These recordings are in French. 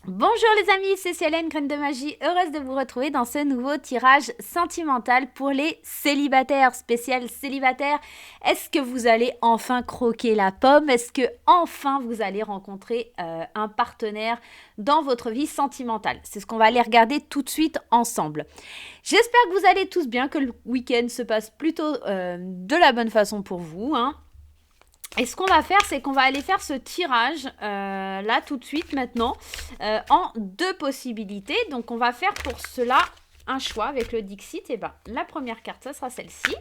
Bonjour les amis, c'est Célène, Graine de Magie, heureuse de vous retrouver dans ce nouveau tirage sentimental pour les célibataires, spécial célibataire. Est-ce que vous allez enfin croquer la pomme? Est-ce que enfin vous allez rencontrer un partenaire dans votre vie sentimentale? C'est ce qu'on va aller regarder tout de suite ensemble. J'espère que vous allez tous bien, que le week-end se passe plutôt de la bonne façon pour vous, hein. Et ce qu'on va faire, c'est qu'on va aller faire ce tirage là tout de suite maintenant en deux possibilités. Donc on va faire pour cela un choix avec le Dixit. Et ben la première carte, ça sera celle-ci.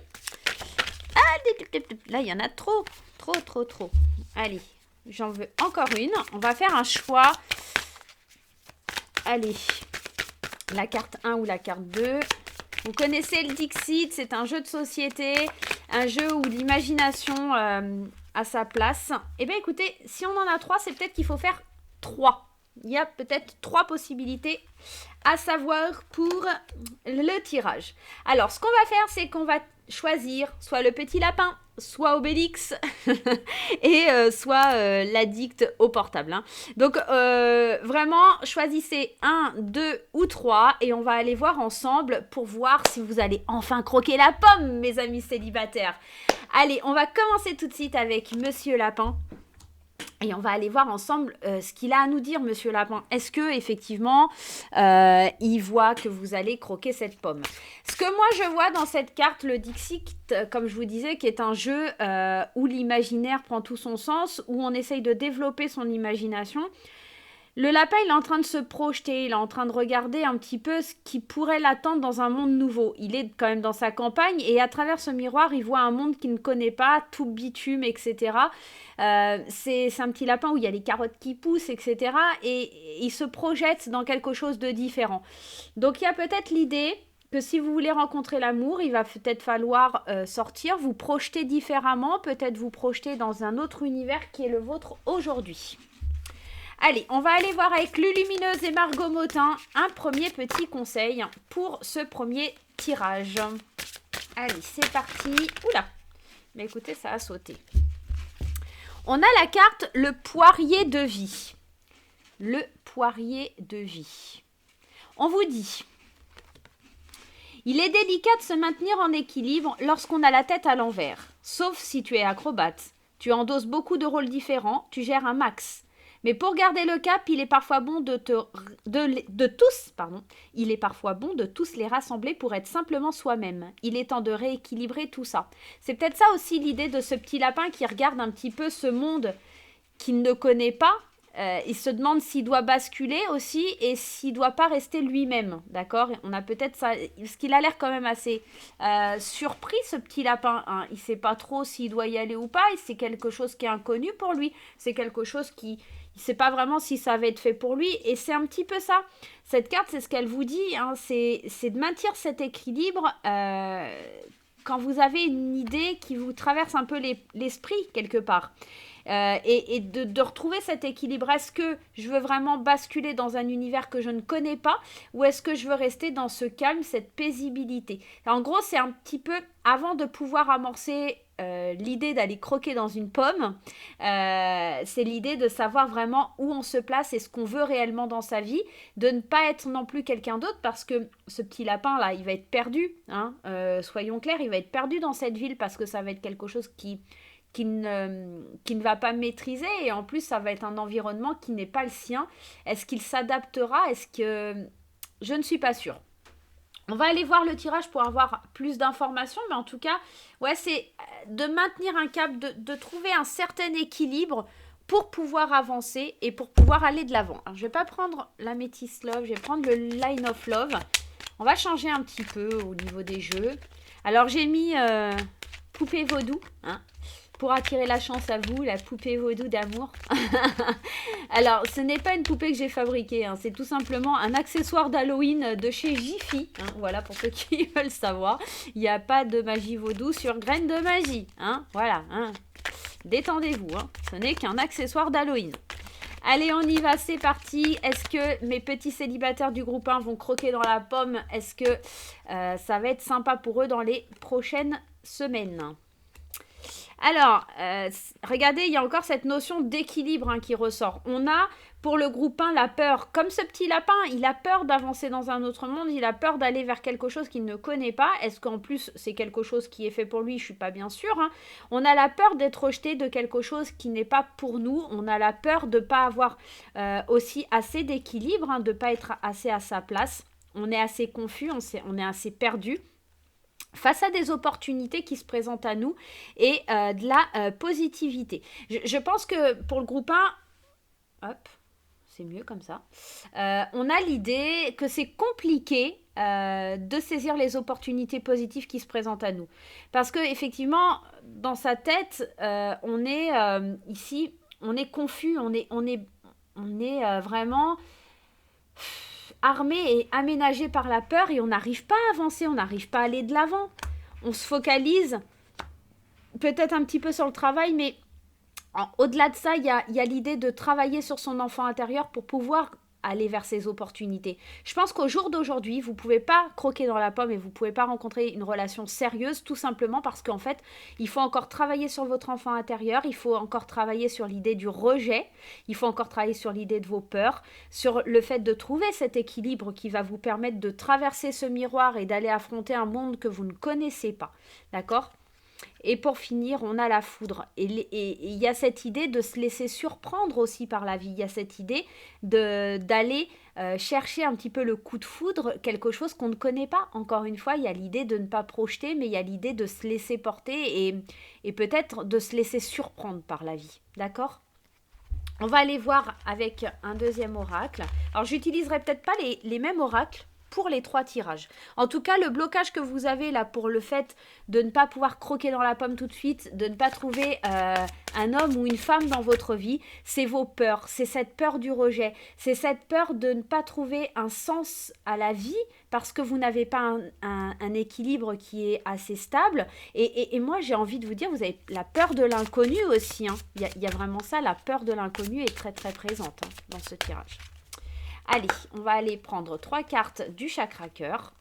Là il y en a trop. Allez, j'en veux encore une. On va faire un choix. Allez, la carte 1 ou la carte 2. Vous connaissez le Dixit, c'est un jeu de société, un jeu où l'imagination a sa place. Eh bien écoutez, si on en a 3, c'est peut-être qu'il faut faire 3. Il y a peut-être 3 possibilités à savoir pour le tirage. Alors, ce qu'on va faire, c'est qu'on va choisir soit le petit lapin, soit Obélix, et soit l'addict au portable, hein. Donc, vraiment, choisissez 1, 2 ou 3, et on va aller voir ensemble pour voir si vous allez enfin croquer la pomme, mes amis célibataires. Allez, on va commencer tout de suite avec Monsieur Lapin. Et on va aller voir ensemble ce qu'il a à nous dire, Monsieur Lapin. Est-ce que effectivement, il voit que vous allez croquer cette pomme? Ce que moi je vois dans cette carte, le Dixit, comme je vous disais, qui est un jeu où l'imaginaire prend tout son sens, où on essaye de développer son imagination. Le lapin, il est en train de se projeter, il est en train de regarder un petit peu ce qui pourrait l'attendre dans un monde nouveau. Il est quand même dans sa campagne et à travers ce miroir, il voit un monde qu'il ne connaît pas, tout bitume, etc. C'est un petit lapin où il y a les carottes qui poussent, etc. Et il se projette dans quelque chose de différent. Donc il y a peut-être l'idée que si vous voulez rencontrer l'amour, il va peut-être falloir sortir, vous projeter différemment, peut-être vous projeter dans un autre univers qui est le vôtre aujourd'hui. Allez, on va aller voir avec Lulumineuse et Margot Motin un premier petit conseil pour ce premier tirage. Allez, c'est parti. Oula, mais écoutez, ça a sauté. On a la carte le poirier de vie. Le poirier de vie. On vous dit, il est délicat de se maintenir en équilibre lorsqu'on a la tête à l'envers. Sauf si tu es acrobate. Tu endosses beaucoup de rôles différents, tu gères un max. Mais pour garder le cap, il est parfois bon il est parfois bon de tous les rassembler pour être simplement soi-même. Il est temps de rééquilibrer tout ça. C'est peut-être ça aussi l'idée de ce petit lapin qui regarde un petit peu ce monde qu'il ne connaît pas. Il se demande s'il doit basculer aussi et s'il doit pas rester lui-même, d'accord? On a peut-être ça, parce qu'il a l'air quand même assez surpris ce petit lapin, hein. Il sait pas trop s'il doit y aller ou pas. C'est quelque chose qui est inconnu pour lui. C'est quelque chose qui il sait pas vraiment si ça va être fait pour lui et c'est un petit peu ça. Cette carte, c'est ce qu'elle vous dit, hein, c'est de maintenir cet équilibre. Quand vous avez une idée qui vous traverse un peu l'esprit quelque part. Et de retrouver cet équilibre. Est-ce que je veux vraiment basculer dans un univers que je ne connais pas ou est-ce que je veux rester dans ce calme, cette paisibilité? En gros, c'est un petit peu avant de pouvoir amorcer l'idée d'aller croquer dans une pomme, c'est l'idée de savoir vraiment où on se place et ce qu'on veut réellement dans sa vie, de ne pas être non plus quelqu'un d'autre parce que ce petit lapin là, il va être perdu, hein, soyons clairs, il va être perdu dans cette ville parce que ça va être quelque chose qui ne va pas maîtriser et en plus ça va être un environnement qui n'est pas le sien. Est-ce qu'il s'adaptera? Est-ce que... Je ne suis pas sûre. On va aller voir le tirage pour avoir plus d'informations, mais en tout cas, ouais, c'est de maintenir un cap, de trouver un certain équilibre pour pouvoir avancer et pour pouvoir aller de l'avant. Alors, je ne vais pas prendre la Métis Love, je vais prendre le Line of Love. On va changer un petit peu au niveau des jeux. Alors, j'ai mis poupée vaudou, hein, pour attirer la chance à vous, la poupée vaudou d'amour. Alors, ce n'est pas une poupée que j'ai fabriquée, hein, c'est tout simplement un accessoire d'Halloween de chez Jiffy. Hein, voilà, pour ceux qui veulent savoir. Il n'y a pas de magie vaudou sur Graine de Magie. Hein, voilà, hein. Détendez-vous, hein, ce n'est qu'un accessoire d'Halloween. Allez, on y va, c'est parti. Est-ce que mes petits célibataires du groupe 1 vont croquer dans la pomme? Est-ce que ça va être sympa pour eux dans les prochaines semaines? Alors, regardez, il y a encore cette notion d'équilibre, hein, qui ressort. On a Pour le groupe 1, la peur, comme ce petit lapin, il a peur d'avancer dans un autre monde, il a peur d'aller vers quelque chose qu'il ne connaît pas. Est-ce qu'en plus c'est quelque chose qui est fait pour lui? Je suis pas bien sûre. Hein. On a la peur d'être rejeté de quelque chose qui n'est pas pour nous. On a la peur de ne pas avoir aussi assez d'équilibre, de ne pas être assez à sa place. On est assez confus, on est assez perdu face à des opportunités qui se présentent à nous et de la positivité. Je pense que pour le groupe 1, hop, c'est mieux comme ça, on a l'idée que c'est compliqué de saisir les opportunités positives qui se présentent à nous. Parce que effectivement, dans sa tête, on est ici, on est confus, on est vraiment armé et aménagé par la peur et on n'arrive pas à avancer, on n'arrive pas à aller de l'avant. On se focalise peut-être un petit peu sur le travail, mais au-delà de ça, il y a l'idée de travailler sur son enfant intérieur pour pouvoir aller vers ces opportunités. Je pense qu'au jour d'aujourd'hui, vous ne pouvez pas croquer dans la pomme et vous ne pouvez pas rencontrer une relation sérieuse tout simplement parce qu'en fait, il faut encore travailler sur votre enfant intérieur, il faut encore travailler sur l'idée du rejet, il faut encore travailler sur l'idée de vos peurs, sur le fait de trouver cet équilibre qui va vous permettre de traverser ce miroir et d'aller affronter un monde que vous ne connaissez pas. D'accord ? Et pour finir, on a la foudre. Et il y a cette idée de se laisser surprendre aussi par la vie. Il y a cette idée d'aller chercher un petit peu le coup de foudre, quelque chose qu'on ne connaît pas. Encore une fois, il y a l'idée de ne pas projeter, mais il y a l'idée de se laisser porter et peut-être de se laisser surprendre par la vie. D'accord ? On va aller voir avec un deuxième oracle. Alors, j'utiliserai peut-être pas les mêmes oracles pour les 3 tirages. En tout cas, le blocage que vous avez là pour le fait de ne pas pouvoir croquer dans la pomme tout de suite, de ne pas trouver un homme ou une femme dans votre vie, c'est vos peurs, c'est cette peur du rejet, c'est cette peur de ne pas trouver un sens à la vie parce que vous n'avez pas un équilibre qui est assez stable. Et moi, j'ai envie de vous dire, vous avez la peur de l'inconnu aussi. Hein. Il y a vraiment ça, la peur de l'inconnu est très très présente dans ce tirage. Allez, on va aller prendre 3 cartes du chakra cœur.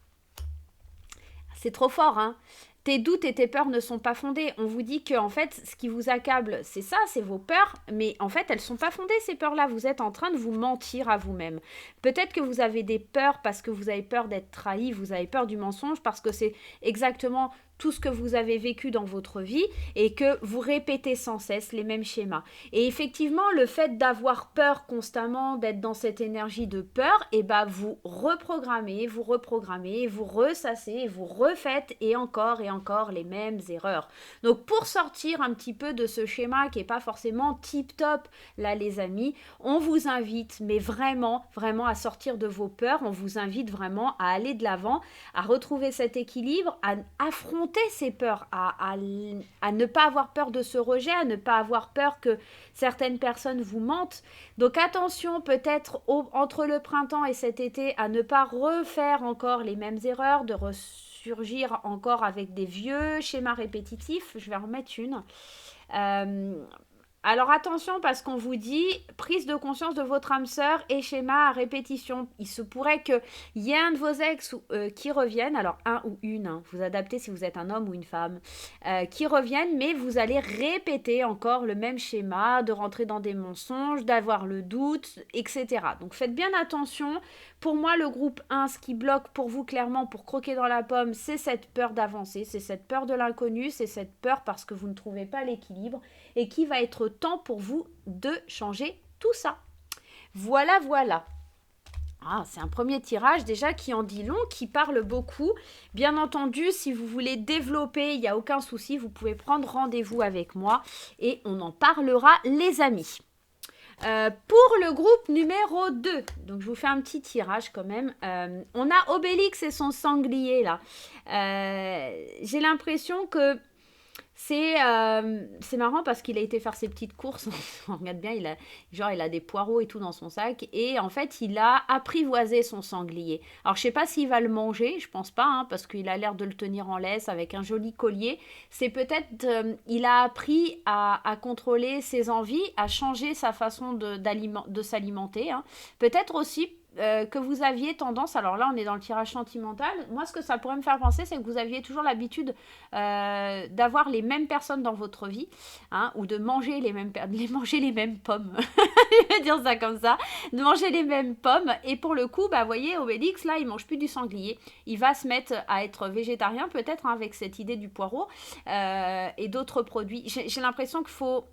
C'est trop fort, hein. Tes doutes et tes peurs ne sont pas fondés. On vous dit que en fait, ce qui vous accable, c'est ça, c'est vos peurs. Mais en fait, elles ne sont pas fondées, ces peurs-là. Vous êtes en train de vous mentir à vous-même. Peut-être que vous avez des peurs parce que vous avez peur d'être trahi, vous avez peur du mensonge, parce que c'est exactement tout ce que vous avez vécu dans votre vie et que vous répétez sans cesse les mêmes schémas. Et effectivement, le fait d'avoir peur constamment, d'être dans cette énergie de peur, et vous reprogrammez, vous ressassez, et vous refaites et encore les mêmes erreurs. Donc pour sortir un petit peu de ce schéma qui n'est pas forcément tip-top, là les amis, on vous invite, mais vraiment, vraiment à sortir de vos peurs, on vous invite vraiment à aller de l'avant, à retrouver cet équilibre, à affronter ces peurs, à ne pas avoir peur de ce rejet, à ne pas avoir peur que certaines personnes vous mentent. Donc attention peut-être entre le printemps et cet été à ne pas refaire encore les mêmes erreurs, de ressurgir encore avec des vieux schémas répétitifs. Je vais en remettre une. Alors attention parce qu'on vous dit prise de conscience de votre âme sœur et schéma à répétition. Il se pourrait qu'il y ait un de vos ex qui revienne, alors un ou une, vous adaptez si vous êtes un homme ou une femme, qui reviennent, mais vous allez répéter encore le même schéma, de rentrer dans des mensonges, d'avoir le doute, etc. Donc faites bien attention. Pour moi, le groupe 1, ce qui bloque pour vous clairement pour croquer dans la pomme, c'est cette peur d'avancer, c'est cette peur de l'inconnu, c'est cette peur parce que vous ne trouvez pas l'équilibre et qu'il va être temps pour vous de changer tout ça. Voilà, voilà. Ah, c'est un premier tirage déjà qui en dit long, qui parle beaucoup. Bien entendu, si vous voulez développer, il n'y a aucun souci, vous pouvez prendre rendez-vous avec moi et on en parlera, les amis. Pour le groupe numéro 2, donc je vous fais un petit tirage quand même, on a Obélix et son sanglier là. J'ai l'impression que c'est marrant parce qu'il a été faire ses petites courses, on regarde bien, il a des poireaux et tout dans son sac, et en fait il a apprivoisé son sanglier. Alors je sais pas s'il va le manger, je pense pas, hein, parce qu'il a l'air de le tenir en laisse avec un joli collier. C'est peut-être, il a appris à contrôler ses envies, à changer sa façon de s'alimenter, hein. Peut-être aussi que vous aviez tendance, alors là on est dans le tirage sentimental, moi ce que ça pourrait me faire penser c'est que vous aviez toujours l'habitude d'avoir les mêmes personnes dans votre vie, hein, ou de manger les mêmes pommes, je vais dire ça comme ça, de manger les mêmes pommes, et pour le coup, bah vous voyez, Obélix là il mange plus du sanglier, il va se mettre à être végétarien peut-être, hein, avec cette idée du poireau et d'autres produits. J'ai l'impression qu'il faut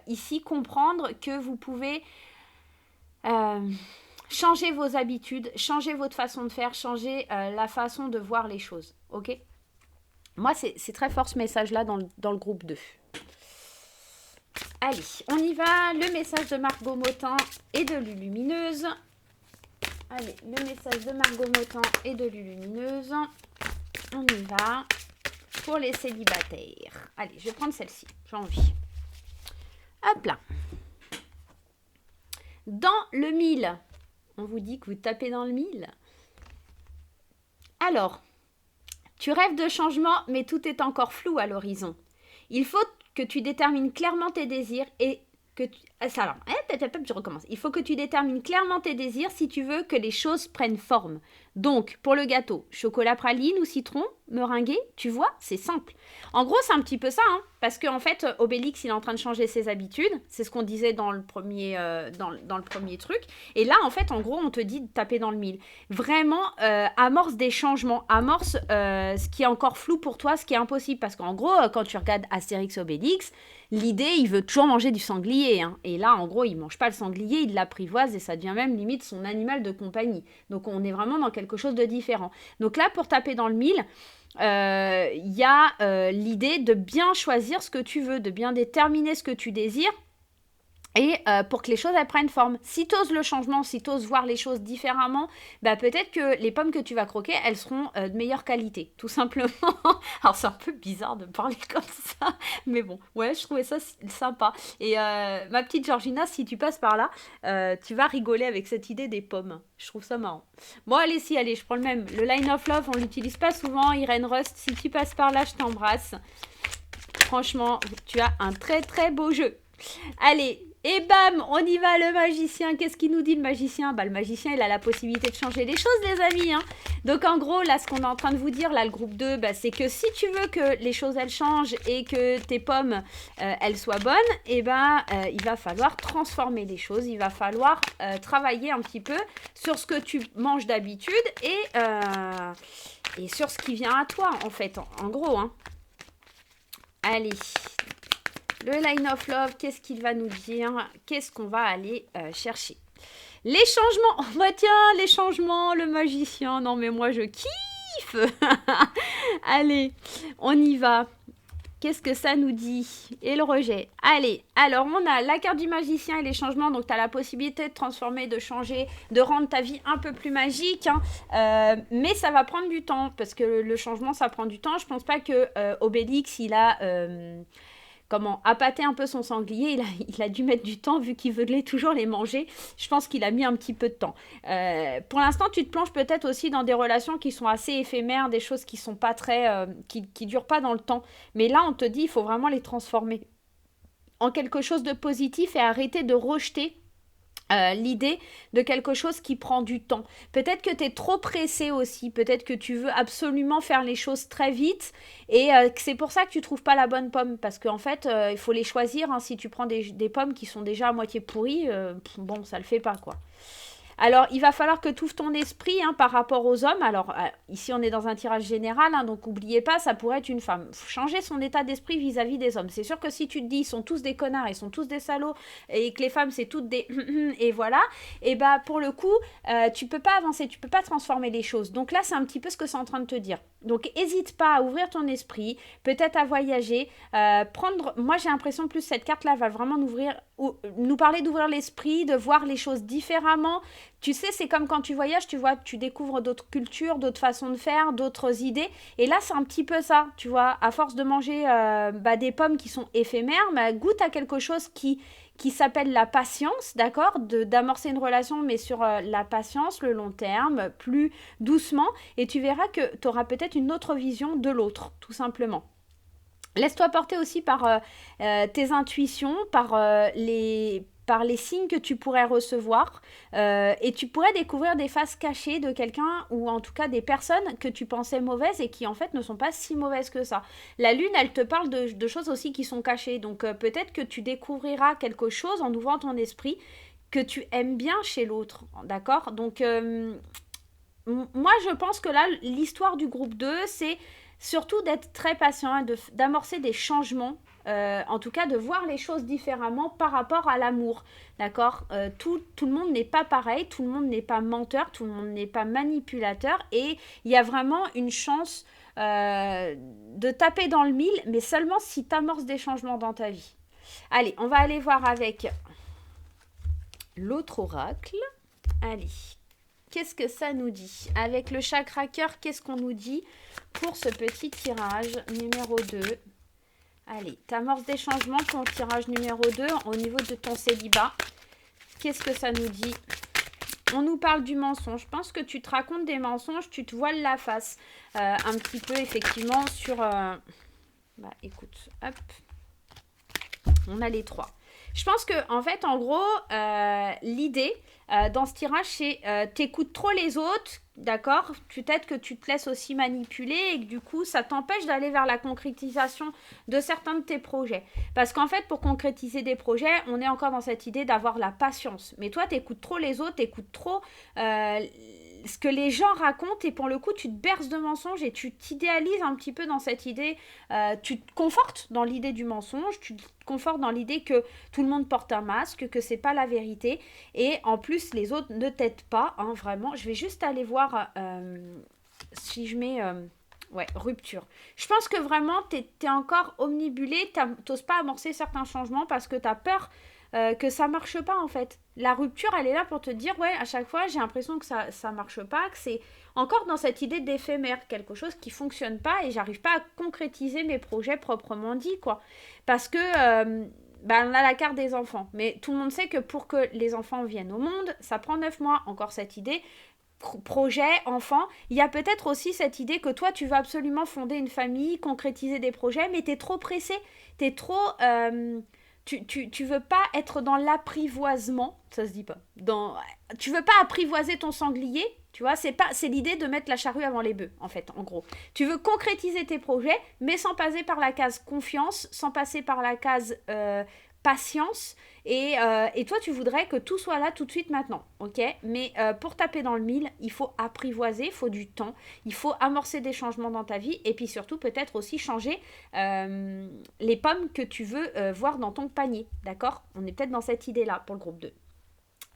ici comprendre que vous pouvez changer vos habitudes, changer votre façon de faire, changer la façon de voir les choses, ok? Moi, c'est très fort ce message-là dans le groupe 2. Allez, on y va. Le message de Margot Motin et de Lulumineuse. Allez, le message de Margot Motin et de Lulumineuse. On y va pour les célibataires. Allez, je vais prendre celle-ci, j'ai envie. Hop là. Dans le 1000. On vous dit que vous tapez dans le 1000. Alors, tu rêves de changement, mais tout est encore flou à l'horizon. Il faut que tu détermines clairement tes désirs et que tu... Alors, je recommence. Il faut que tu détermines clairement tes désirs si tu veux que les choses prennent forme. Donc, pour le gâteau, chocolat praline ou citron, meringué, tu vois, c'est simple. En gros, c'est un petit peu ça, hein, parce qu'en fait, Obélix, il est en train de changer ses habitudes. C'est ce qu'on disait dans le premier truc. Et là, en fait, en gros, on te dit de taper dans le 1000. Vraiment, amorce des changements. Amorce ce qui est encore flou pour toi, ce qui est impossible. Parce qu'en gros, quand tu regardes Astérix Obélix, l'idée, il veut toujours manger du sanglier. Hein. Et là, en gros, il mange pas le sanglier, il l'apprivoise et ça devient même limite son animal de compagnie. Donc, on est vraiment dans quelque chose de différent. Donc là, pour taper dans le 1000, il y a l'idée de bien choisir ce que tu veux, de bien déterminer ce que tu désires. Et pour que les choses elles prennent forme. Si tu oses le changement, si tu oses voir les choses différemment, bah peut-être que les pommes que tu vas croquer, elles seront de meilleure qualité, tout simplement. Alors c'est un peu bizarre de parler comme ça, mais bon, ouais, je trouvais ça sympa. Et ma petite Georgina, si tu passes par là, tu vas rigoler avec cette idée des pommes. Je trouve ça marrant. Bon, allez, je prends le même. Le Line of Love, on l'utilise pas souvent. Irène Rust, si tu passes par là, je t'embrasse. Franchement, tu as un très très beau jeu. Allez, et bam, on y va, le magicien. Qu'est-ce qu'il nous dit, le magicien? Bah, le magicien, il a la possibilité de changer les choses, les amis. Hein. Donc, en gros, là, ce qu'on est en train de vous dire, là, le groupe 2, bah, c'est que si tu veux que les choses, elles changent et que tes pommes, elles soient bonnes, et ben, il va falloir transformer les choses. Il va falloir travailler un petit peu sur ce que tu manges d'habitude et sur ce qui vient à toi, en fait, en gros. Hein. Allez. Le Line of Love, qu'est-ce qu'il va nous dire? Qu'est-ce qu'on va aller chercher? Les changements. Oh bah tiens, les changements, le magicien. Non mais moi je kiffe. Allez, on y va. Qu'est-ce que ça nous dit? Et le rejet. Allez, alors on a la carte du magicien et les changements. Donc tu as la possibilité de transformer, de changer, de rendre ta vie un peu plus magique. Hein. Mais ça va prendre du temps. Parce que le changement, ça prend du temps. Je pense pas que Obélix, il a... appâter un peu son sanglier, il a dû mettre du temps vu qu'il voulait toujours les manger. Je pense qu'il a mis un petit peu de temps. Pour l'instant, tu te plonges peut-être aussi dans des relations qui sont assez éphémères, des choses qui sont pas très, qui durent pas dans le temps. Mais là, on te dit, il faut vraiment les transformer en quelque chose de positif et arrêter de rejeter l'idée de quelque chose qui prend du temps. Peut-être que tu es trop pressé aussi, peut-être que tu veux absolument faire les choses très vite et que c'est pour ça que tu trouves pas la bonne pomme, parce qu'en fait, il faut les choisir. Hein. Si tu prends des pommes qui sont déjà à moitié pourries, bon, ça le fait pas, quoi. Alors, il va falloir que tu ouvres ton esprit hein, par rapport aux hommes. Alors, ici, on est dans un tirage général, hein, donc n'oubliez pas, ça pourrait être une femme. Faut changer son état d'esprit vis-à-vis des hommes. C'est sûr que si tu te dis, ils sont tous des connards, ils sont tous des salauds, et que les femmes, c'est toutes des... et voilà, et bah, pour le coup, tu peux pas avancer, tu peux pas transformer les choses. Donc là, c'est un petit peu ce que c'est en train de te dire. Donc, hésite pas à ouvrir ton esprit, peut-être à voyager, prendre... Moi, j'ai l'impression plus cette carte-là va vraiment nous parler d'ouvrir l'esprit, de voir les choses différemment. Tu sais, c'est comme quand tu voyages, tu vois, tu découvres d'autres cultures, d'autres façons de faire, d'autres idées. Et là, c'est un petit peu ça, tu vois. À force de manger des pommes qui sont éphémères, goûte à quelque chose qui s'appelle la patience, d'accord, d'amorcer une relation, mais sur la patience, le long terme, plus doucement. Et tu verras que tu auras peut-être une autre vision de l'autre, tout simplement. Laisse-toi porter aussi par tes intuitions, par les par les signes que tu pourrais recevoir et tu pourrais découvrir des faces cachées de quelqu'un ou en tout cas des personnes que tu pensais mauvaises et qui en fait ne sont pas si mauvaises que ça. La lune, elle te parle de choses aussi qui sont cachées. Donc peut-être que tu découvriras quelque chose en ouvrant ton esprit que tu aimes bien chez l'autre. D'accord? Donc moi, je pense que là, l'histoire du groupe 2, c'est surtout d'être très patient et d'amorcer des changements. En tout cas, de voir les choses différemment par rapport à l'amour. D'accord? Tout le monde n'est pas pareil, tout le monde n'est pas menteur, tout le monde n'est pas manipulateur. Et il y a vraiment une chance de taper dans le mille, mais seulement si tu amorces des changements dans ta vie. Allez, on va aller voir avec l'autre oracle. Allez, qu'est-ce que ça nous dit? Avec le chakra cœur, qu'est-ce qu'on nous dit pour ce petit tirage numéro 2? Allez, t'amorces des changements pour le tirage numéro 2 au niveau de ton célibat. Qu'est-ce que ça nous dit? On nous parle du mensonge. Je pense que tu te racontes des mensonges, tu te voiles la face. Un petit peu, effectivement, sur... Bah, écoute, hop. On a les 3. Je pense que, en fait, en gros, l'idée dans ce tirage, c'est t'écoutes trop les autres, d'accord? Peut-être que tu te laisses aussi manipuler et que du coup, ça t'empêche d'aller vers la concrétisation de certains de tes projets. Parce qu'en fait, pour concrétiser des projets, on est encore dans cette idée d'avoir la patience. Mais toi, t'écoutes trop les autres, t'écoutes trop ce que les gens racontent et pour le coup, tu te berces de mensonges et tu t'idéalises un petit peu dans cette idée. Tu te confortes dans l'idée du mensonge, tu te confortes dans l'idée que tout le monde porte un masque, que c'est pas la vérité. Et en plus, les autres ne t'aident pas, hein, vraiment. Je vais juste aller voir si je mets... ouais, rupture. Je pense que vraiment, t'es encore omnibulé, t'oses pas amorcer certains changements parce que t'as peur que ça marche pas en fait. La rupture, elle est là pour te dire, ouais, à chaque fois, j'ai l'impression que ça marche pas, que c'est encore dans cette idée d'éphémère, quelque chose qui fonctionne pas et j'arrive pas à concrétiser mes projets proprement dit, quoi. Parce que... on a la carte des enfants. Mais tout le monde sait que pour que les enfants viennent au monde, ça prend 9 mois. Encore cette idée, projet, enfant. Il y a peut-être aussi cette idée que toi, tu veux absolument fonder une famille, concrétiser des projets, mais tu es trop pressé. Tu es trop... tu veux pas être dans l'apprivoisement, ça se dit pas. Tu veux pas apprivoiser ton sanglier, tu vois, c'est l'idée de mettre la charrue avant les bœufs, en fait, en gros. Tu veux concrétiser tes projets, mais sans passer par la case confiance, sans passer par la case patience, et toi, tu voudrais que tout soit là tout de suite maintenant, ok? Mais pour taper dans le mille, il faut apprivoiser, il faut du temps, il faut amorcer des changements dans ta vie, et puis surtout peut-être aussi changer les pommes que tu veux voir dans ton panier, d'accord? On est peut-être dans cette idée-là pour le groupe 2.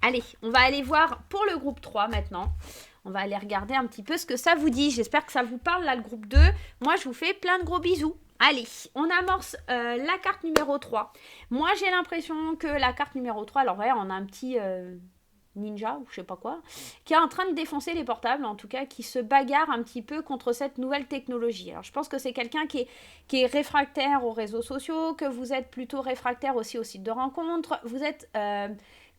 Allez, on va aller voir pour le groupe 3 maintenant. On va aller regarder un petit peu ce que ça vous dit. J'espère que ça vous parle, là, le groupe 2. Moi, je vous fais plein de gros bisous. Allez, on amorce la carte numéro 3. Moi, j'ai l'impression que la carte numéro 3, alors ouais, on a un petit ninja, ou je sais pas quoi, qui est en train de défoncer les portables, en tout cas, qui se bagarre un petit peu contre cette nouvelle technologie. Alors, je pense que c'est quelqu'un qui est réfractaire aux réseaux sociaux, que vous êtes plutôt réfractaire aussi aux sites de rencontres. Vous êtes...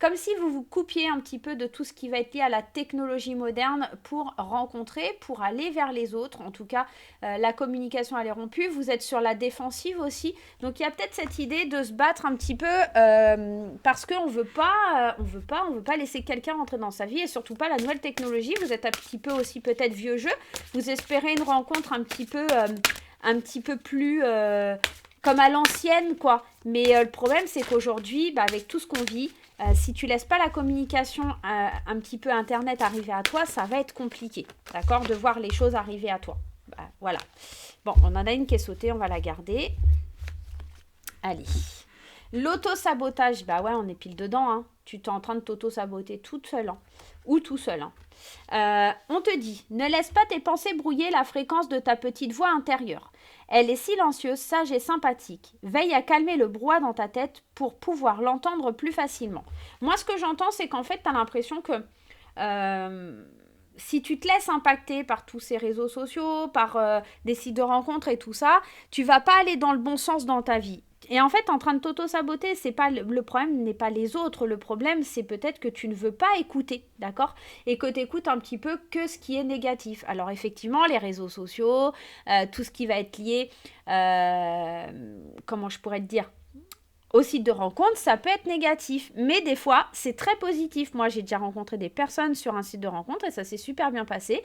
comme si vous vous coupiez un petit peu de tout ce qui va être lié à la technologie moderne pour rencontrer, pour aller vers les autres. En tout cas, la communication elle est rompue. Vous êtes sur la défensive aussi. Donc il y a peut-être cette idée de se battre un petit peu parce qu'on veut pas laisser quelqu'un rentrer dans sa vie et surtout pas la nouvelle technologie. Vous êtes un petit peu aussi peut-être vieux jeu. Vous espérez une rencontre un petit peu plus comme à l'ancienne, quoi. Mais le problème, c'est qu'aujourd'hui, avec tout ce qu'on vit, si tu laisses pas la communication un petit peu Internet arriver à toi, ça va être compliqué, d'accord, de voir les choses arriver à toi. Voilà. Bon, on en a une qui est sautée, on va la garder. Allez. L'auto-sabotage, ouais, on est pile dedans, hein. Tu es en train de t'auto-saboter toute seule, hein. Ou tout seul, hein. On te dit, ne laisse pas tes pensées brouiller la fréquence de ta petite voix intérieure. Elle est silencieuse, sage et sympathique. Veille à calmer le brouhaha dans ta tête pour pouvoir l'entendre plus facilement. Moi, ce que j'entends, c'est qu'en fait, tu as l'impression que si tu te laisses impacter par tous ces réseaux sociaux, par des sites de rencontres et tout ça, tu vas pas aller dans le bon sens dans ta vie. Et en fait, en train de t'auto-saboter, c'est pas le problème n'est pas les autres. Le problème, c'est peut-être que tu ne veux pas écouter, d'accord? Et que tu écoutes un petit peu que ce qui est négatif. Alors effectivement, les réseaux sociaux, tout ce qui va être lié, comment je pourrais te dire? au site de rencontre, ça peut être négatif, mais des fois, c'est très positif. Moi, j'ai déjà rencontré des personnes sur un site de rencontre et ça s'est super bien passé.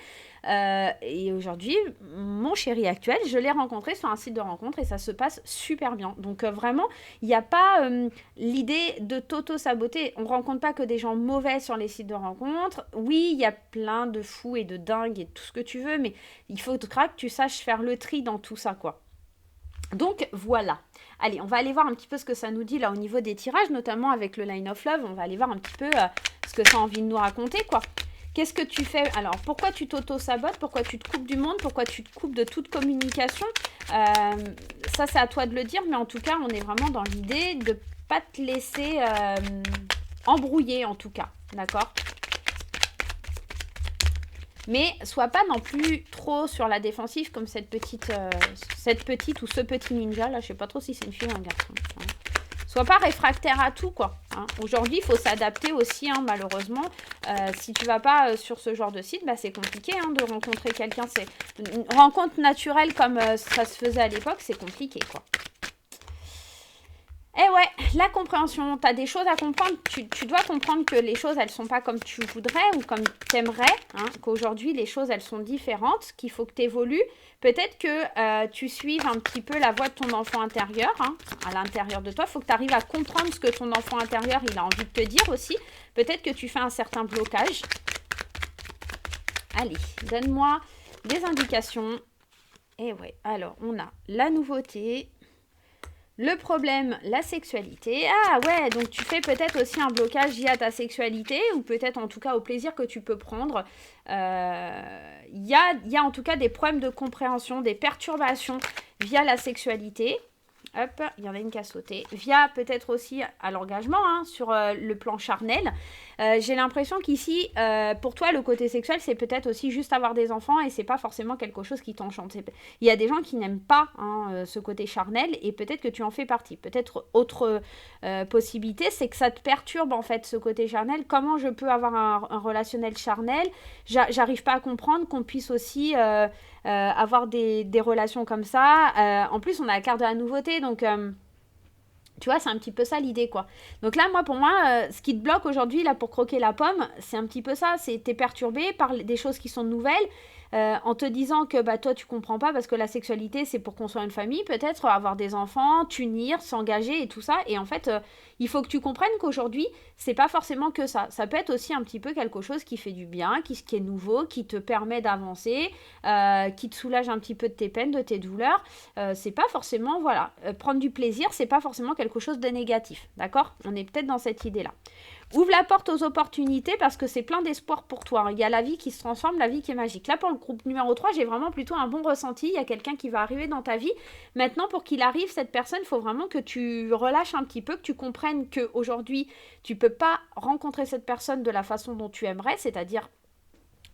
Et aujourd'hui, mon chéri actuel, je l'ai rencontré sur un site de rencontre et ça se passe super bien. Donc vraiment, il n'y a pas l'idée de t'auto-saboter. On ne rencontre pas que des gens mauvais sur les sites de rencontre. Oui, il y a plein de fous et de dingues et tout ce que tu veux, mais il faudra que tu saches faire le tri dans tout ça, quoi. Donc voilà. Allez, on va aller voir un petit peu ce que ça nous dit là au niveau des tirages, notamment avec le Line of Love. On va aller voir un petit peu ce que ça a envie de nous raconter, quoi. Qu'est-ce que tu fais? Alors, pourquoi tu t'auto-sabotes? Pourquoi tu te coupes du monde? Pourquoi tu te coupes de toute communication? Ça, c'est à toi de le dire, mais en tout cas, on est vraiment dans l'idée de ne pas te laisser embrouiller, en tout cas. D'accord? Mais sois pas non plus trop sur la défensive comme cette petite ou ce petit ninja. Là, je sais pas trop si c'est une fille ou un garçon. Hein. Sois pas réfractaire à tout, quoi. Hein. Aujourd'hui, il faut s'adapter aussi, hein, malheureusement. Si tu vas pas sur ce genre de site, bah, c'est compliqué hein, de rencontrer quelqu'un. C'est une rencontre naturelle comme ça se faisait à l'époque, c'est compliqué, quoi. Eh ouais, la compréhension, tu as des choses à comprendre, tu dois comprendre que les choses, elles sont pas comme tu voudrais ou comme tu aimerais, hein, qu'aujourd'hui, les choses, elles sont différentes, qu'il faut que tu évolues. Peut-être que tu suives un petit peu la voix de ton enfant intérieur, hein, à l'intérieur de toi. Il faut que tu arrives à comprendre ce que ton enfant intérieur, il a envie de te dire aussi. Peut-être que tu fais un certain blocage. Allez, donne-moi des indications. Eh ouais, alors, on a la nouveauté. Le problème, la sexualité. Ah ouais, donc tu fais peut-être aussi un blocage lié à ta sexualité ou peut-être en tout cas au plaisir que tu peux prendre. Il y a en tout cas des problèmes de compréhension, des perturbations via la sexualité. Hop, il y en a une qui a sauté. Via peut-être aussi à l'engagement hein, sur le plan charnel. J'ai l'impression qu'ici, pour toi, le côté sexuel, c'est peut-être aussi juste avoir des enfants et c'est pas forcément quelque chose qui t'enchante. Il y a des gens qui n'aiment pas hein, ce côté charnel et peut-être que tu en fais partie. Peut-être autre possibilité, c'est que ça te perturbe en fait ce côté charnel. Comment je peux avoir un relationnel charnel? J'arrive pas à comprendre qu'on puisse aussi avoir des relations comme ça. En plus, on a la carte de la nouveauté, donc tu vois, c'est un petit peu ça l'idée, quoi. Donc là, pour moi, ce qui te bloque aujourd'hui, là, pour croquer la pomme, c'est un petit peu ça. T'es perturbé par des choses qui sont nouvelles, en te disant que bah, toi, tu comprends pas parce que la sexualité, c'est pour construire une famille, peut-être avoir des enfants, t'unir, s'engager et tout ça. Et en fait, il faut que tu comprennes qu'aujourd'hui, c'est pas forcément que ça. Ça peut être aussi un petit peu quelque chose qui fait du bien, qui est nouveau, qui te permet d'avancer, qui te soulage un petit peu de tes peines, de tes douleurs. C'est pas forcément, voilà, prendre du plaisir, c'est pas forcément quelque chose de négatif, d'accord? On est peut-être dans cette idée-là. Ouvre la porte aux opportunités parce que c'est plein d'espoir pour toi. Il y a la vie qui se transforme, la vie qui est magique. Là, pour le groupe numéro 3, j'ai vraiment plutôt un bon ressenti. Il y a quelqu'un qui va arriver dans ta vie. Maintenant, pour qu'il arrive, cette personne, il faut vraiment que tu relâches un petit peu, que tu comprennes qu'aujourd'hui, tu ne peux pas rencontrer cette personne de la façon dont tu aimerais, c'est-à-dire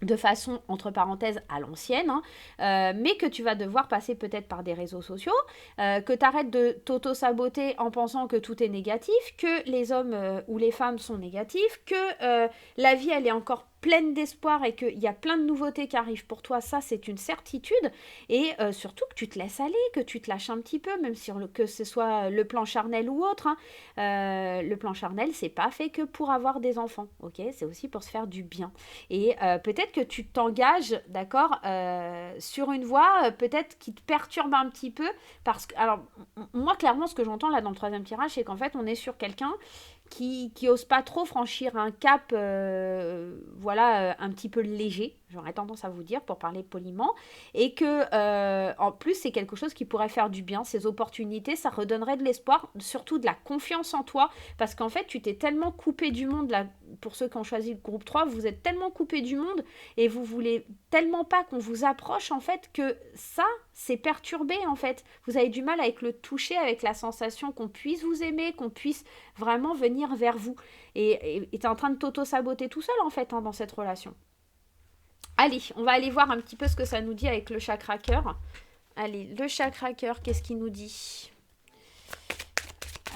de façon, entre parenthèses, à l'ancienne, hein, mais que tu vas devoir passer peut-être par des réseaux sociaux, que tu arrêtes de t'auto-saboter en pensant que tout est négatif, que les hommes ou les femmes sont négatifs, que la vie, elle est encore pleine d'espoir et qu'il y a plein de nouveautés qui arrivent pour toi, ça c'est une certitude, et surtout que tu te laisses aller, que tu te lâches un petit peu, même si que ce soit le plan charnel ou autre, hein. Le plan charnel, c'est pas fait que pour avoir des enfants, ok? C'est aussi pour se faire du bien. Et peut-être que tu t'engages, d'accord, sur une voie peut-être qui te perturbe un petit peu, parce que, alors, moi clairement ce que j'entends là dans le troisième tirage, c'est qu'en fait on est sur quelqu'un qui ose pas trop franchir un cap, voilà, un petit peu léger, j'aurais tendance à vous dire, pour parler poliment, et que, en plus, c'est quelque chose qui pourrait faire du bien, ces opportunités, ça redonnerait de l'espoir, surtout de la confiance en toi, parce qu'en fait, tu t'es tellement coupé du monde, là, pour ceux qui ont choisi le groupe 3, vous êtes tellement coupé du monde, et vous voulez tellement pas qu'on vous approche, en fait, que ça, c'est perturbé, en fait. Vous avez du mal avec le toucher, avec la sensation qu'on puisse vous aimer, qu'on puisse vraiment venir vers vous. Et tu es en train de t'auto-saboter tout seul, en fait, hein, dans cette relation. Allez, on va aller voir un petit peu ce que ça nous dit avec le chakra cœur. Allez, le chakra cœur, qu'est-ce qu'il nous dit?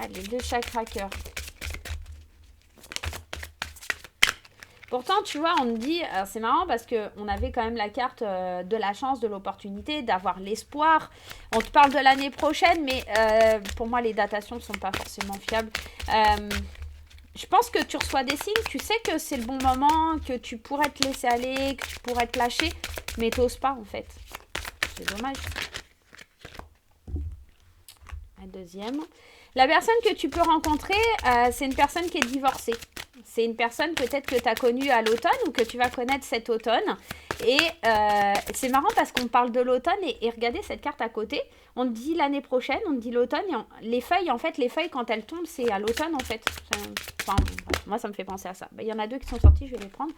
Allez, le chakra cœur. Pourtant, tu vois, on me dit, c'est marrant parce qu'on avait quand même la carte de la chance, de l'opportunité, d'avoir l'espoir. On te parle de l'année prochaine, mais pour moi, les datations ne sont pas forcément fiables. Je pense que tu reçois des signes, tu sais que c'est le bon moment, que tu pourrais te laisser aller, que tu pourrais te lâcher, mais t'oses pas en fait. C'est dommage. La deuxième. La personne que tu peux rencontrer, c'est une personne qui est divorcée. C'est une personne peut-être que tu as connue à l'automne ou que tu vas connaître cet automne. Et c'est marrant parce qu'on parle de l'automne et regardez cette carte à côté. On dit l'année prochaine, on dit l'automne. Les feuilles, en fait, quand elles tombent, c'est à l'automne en fait. Enfin, moi, ça me fait penser à ça. Il y en a deux qui sont sortis, je vais les prendre.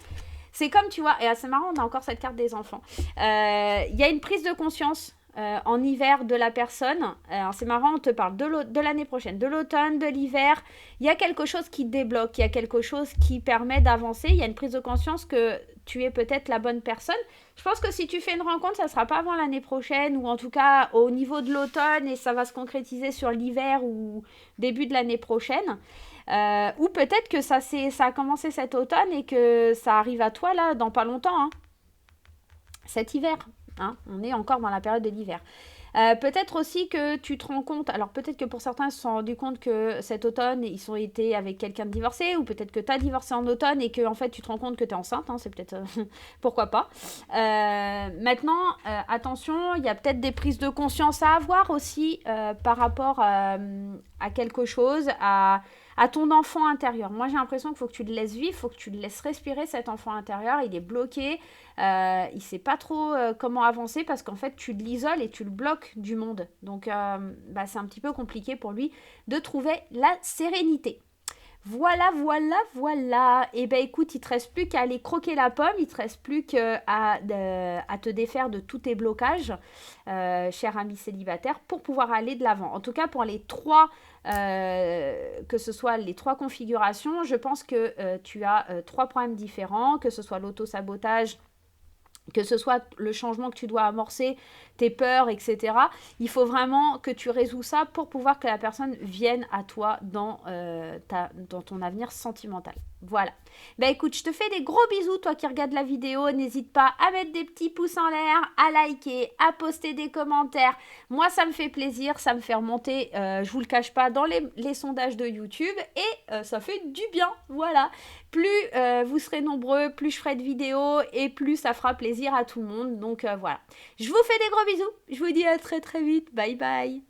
C'est comme, tu vois, et c'est marrant, on a encore cette carte des enfants. Il y a une prise de conscience en hiver de la personne. Alors c'est marrant, on te parle de l'année prochaine, de l'automne, de l'hiver. Il y a quelque chose qui débloque, il y a quelque chose qui permet d'avancer. Il y a une prise de conscience que tu es peut-être la bonne personne. Je pense que si tu fais une rencontre, ça ne sera pas avant l'année prochaine, ou en tout cas au niveau de l'automne, et ça va se concrétiser sur l'hiver ou début de l'année prochaine. Ou peut-être que ça a commencé cet automne et que ça arrive à toi là dans pas longtemps, hein. Cet hiver. Hein, on est encore dans la période de l'hiver. Peut-être aussi que tu te rends compte, alors peut-être que pour certains ils se sont rendus compte que cet automne ils ont été avec quelqu'un de divorcé, ou peut-être que tu as divorcé en automne et que en fait tu te rends compte que tu es enceinte, hein, c'est peut-être pourquoi pas. Maintenant, attention, il y a peut-être des prises de conscience à avoir aussi par rapport à quelque chose, à ton enfant intérieur. Moi j'ai l'impression qu'il faut que tu le laisses vivre, il faut que tu le laisses respirer, cet enfant intérieur, il est bloqué, il sait pas trop comment avancer parce qu'en fait tu l'isoles et tu le bloques du monde. Donc c'est un petit peu compliqué pour lui de trouver la sérénité. Voilà. Et ben écoute, il te reste plus qu'à aller croquer la pomme, il te reste plus qu'à te défaire de tous tes blocages, cher ami célibataire, pour pouvoir aller de l'avant. En tout cas, pour les trois, que ce soit les trois configurations, je pense que tu as trois problèmes différents, que ce soit l'auto-sabotage, que ce soit le changement que tu dois amorcer, tes peurs, etc. Il faut vraiment que tu résous ça pour pouvoir que la personne vienne à toi dans ton avenir sentimental. Voilà. Ben écoute, je te fais des gros bisous, toi qui regardes la vidéo. N'hésite pas à mettre des petits pouces en l'air, à liker, à poster des commentaires. Moi, ça me fait plaisir, ça me fait remonter, je vous le cache pas, dans les sondages de YouTube. Et ça fait du bien, voilà. Plus vous serez nombreux, plus je ferai de vidéos et plus ça fera plaisir à tout le monde. Donc voilà. Je vous fais des gros bisous. Je vous dis à très très vite. Bye bye.